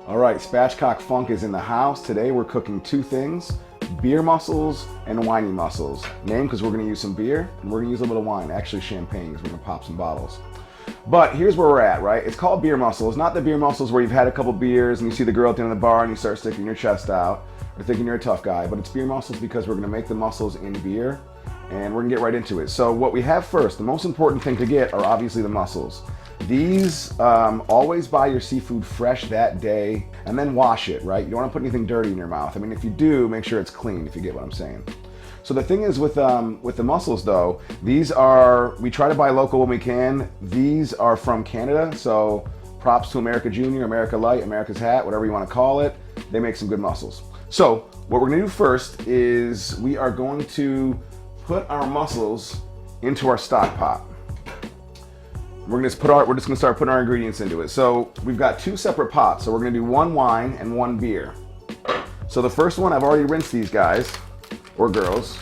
All right, Spatchcock Funk is in the house. Today we're cooking two things, beer mussels and winey mussels. Name because we're gonna use some beer and we're gonna use a little bit of wine, actually champagne because we're gonna pop some bottles. But here's where we're at, right? It's called beer mussels, not the beer mussels where you've had a couple beers and you see the girl at the end of the bar and you start sticking your chest out or thinking you're a tough guy, but it's beer mussels because we're gonna make the mussels in beer and we're gonna get right into it. So what we have first, the most important thing to get are obviously the mussels. These, always buy your seafood fresh that day and then wash it, right? You don't want to put anything dirty in your mouth. I mean, if you do, make sure it's clean, if you get what I'm saying. So the thing is with the mussels though, these are, we try to buy local when we can. These are from Canada, so props to America Junior, America Light, America's Hat, whatever you want to call it. They make some good mussels. So what we're gonna do first is we are going to put our mussels into our stock pot. We're just gonna start putting our ingredients into it. So we've got two separate pots. So we're gonna do one wine and one beer. So the first one, I've already rinsed these guys, or girls.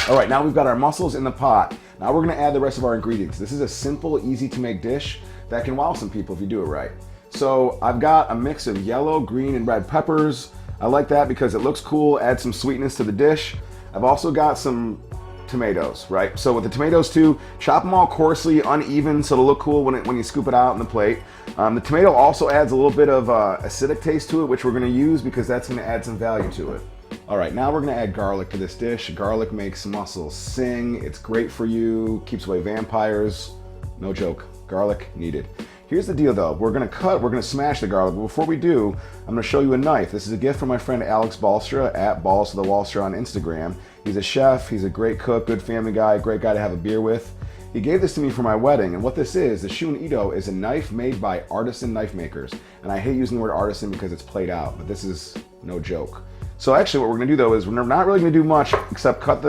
All right, now we've got our mussels in the pot. Now we're gonna add the rest of our ingredients. This is a simple, easy to make dish that can wow some people if you do it right. So I've got a mix of yellow, green, and red peppers. I like that because it looks cool, adds some sweetness to the dish. I've also got some tomatoes, right? So with the tomatoes too, chop them all coarsely, uneven, so it'll look cool when you scoop it out on the plate. The tomato also adds a little bit of acidic taste to it, which we're gonna use because that's gonna add some value to it. All right, now we're gonna add garlic to this dish. Garlic makes mussels sing. It's great for you, keeps away vampires. No joke, garlic needed. Here's the deal though, we're gonna smash the garlic, but before we do, I'm gonna show you a knife. This is a gift from my friend Alex Balstra at Balls to the Wallstra on Instagram. He's a chef, he's a great cook, good family guy, great guy to have a beer with. He gave this to me for my wedding, and what this is, the Shun Ito is a knife made by artisan knife makers. And I hate using the word artisan because it's played out, but this is no joke. So actually what we're gonna do though is we're not really gonna do much except cut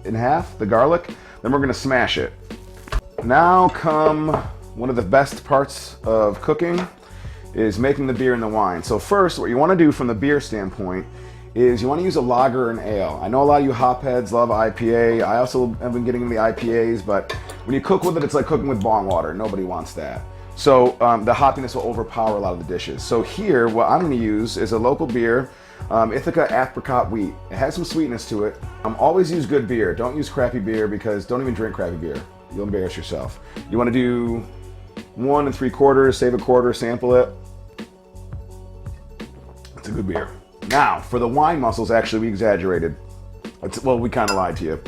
in half, the garlic, then we're gonna smash it. Now come one of the best parts of cooking is making the beer and the wine. So first, what you want to do from the beer standpoint is you want to use a lager or an ale. I know a lot of you hopheads love IPA. I also have been getting into the IPAs, but when you cook with it, it's like cooking with bong water. Nobody wants that. So the hoppiness will overpower a lot of the dishes. So here, what I'm going to use is a local beer, Ithaca Apricot Wheat. It has some sweetness to it. Always use good beer. Don't use crappy beer because don't even drink crappy beer. You'll embarrass yourself. You want to do 1 3/4, save a quarter, sample it. It's a good beer. Now, for the wine mussels, actually, we exaggerated. Well, we kind of lied to you.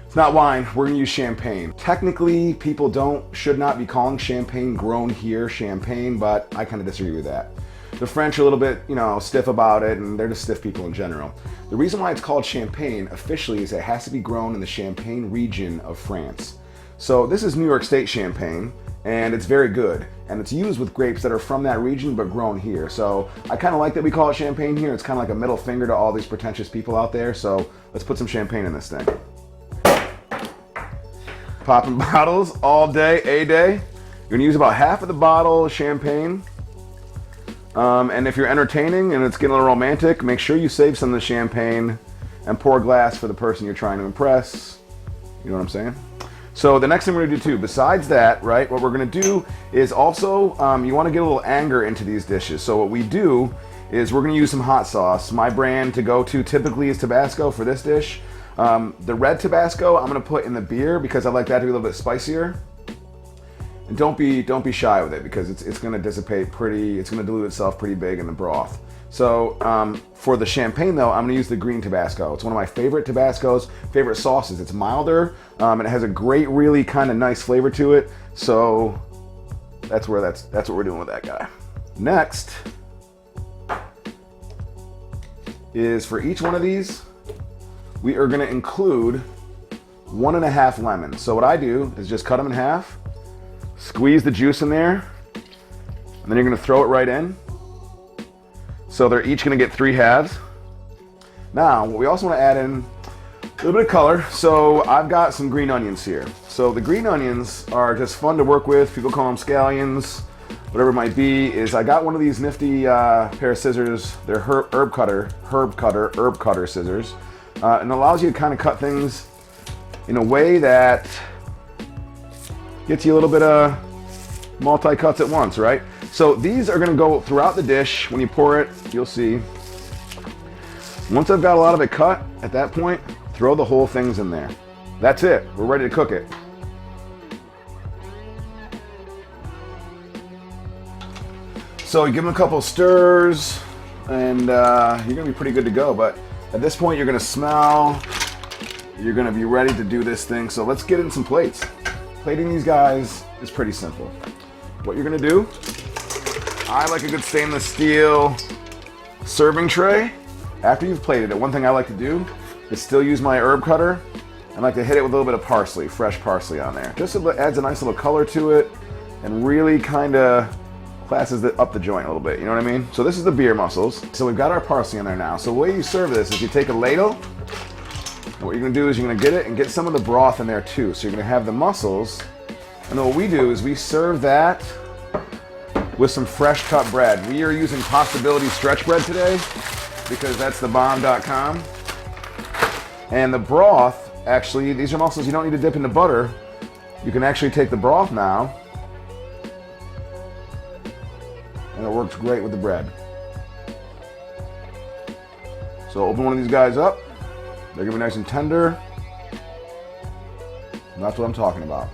It's not wine, we're gonna use champagne. Technically, people should not be calling champagne grown here champagne, but I kind of disagree with that. The French are a little bit, stiff about it, and they're just stiff people in general. The reason why it's called champagne officially is it has to be grown in the Champagne region of France. So this is New York State champagne, and it's very good. And it's used with grapes that are from that region but grown here. So I kind of like that we call it champagne here. It's kind of like a middle finger to all these pretentious people out there. So let's put some champagne in this thing. Popping bottles all day, a day. You're gonna use about half of the bottle of champagne. And if you're entertaining and it's getting a little romantic, make sure you save some of the champagne and pour a glass for the person you're trying to impress. You know what I'm saying? So the next thing we're gonna do too, besides that, right, what we're gonna do is also, you wanna get a little anger into these dishes. So what we do is we're gonna use some hot sauce. My brand to go to typically is Tabasco for this dish. The red Tabasco I'm gonna put in the beer because I like that to be a little bit spicier. And don't be shy with it because it's gonna dissipate it's gonna dilute itself pretty big in the broth. So for the champagne though, I'm gonna use the green Tabasco. It's one of my favorite Tabascos, favorite sauces. It's milder and it has a great, really kind of nice flavor to it. So that's what we're doing with that guy. Next is for each one of these, we are gonna include 1.5 lemons. So what I do is just cut them in half, squeeze the juice in there, and then you're gonna throw it right in. So they're each gonna get 3 halves. Now, what we also wanna add in a little bit of color. So I've got some green onions here. So the green onions are just fun to work with. People call them scallions, whatever it might be. I got one of these nifty pair of scissors. They're herb cutter scissors. And allows you to kind of cut things in a way that gets you a little bit of multi-cuts at once, right? So these are gonna go throughout the dish. When you pour it, you'll see. Once I've got a lot of it cut, at that point, throw the whole things in there. That's it, we're ready to cook it. So you give them a couple stirs, and you're gonna be pretty good to go. But at this point, you're gonna smell, you're gonna be ready to do this thing. So let's get in some plates. Plating these guys is pretty simple. What you're gonna do, I like a good stainless steel serving tray. After you've plated it, one thing I like to do is still use my herb cutter. I like to hit it with a little bit of parsley, fresh parsley on there. Just so it adds a nice little color to it and really kind of classes up the joint a little bit, you know what I mean? So this is the beer mussels. So we've got our parsley in there now. So the way you serve this is you take a ladle, and what you're gonna do is you're gonna get it and get some of the broth in there too. So you're gonna have the mussels, and then what we do is we serve that with some fresh cut bread. We are using Possibility stretch bread today because that's the bomb.com. And the broth, actually, these are mussels you don't need to dip into butter. You can actually take the broth now, and it works great with the bread. So open one of these guys up. They're gonna be nice and tender. And that's what I'm talking about.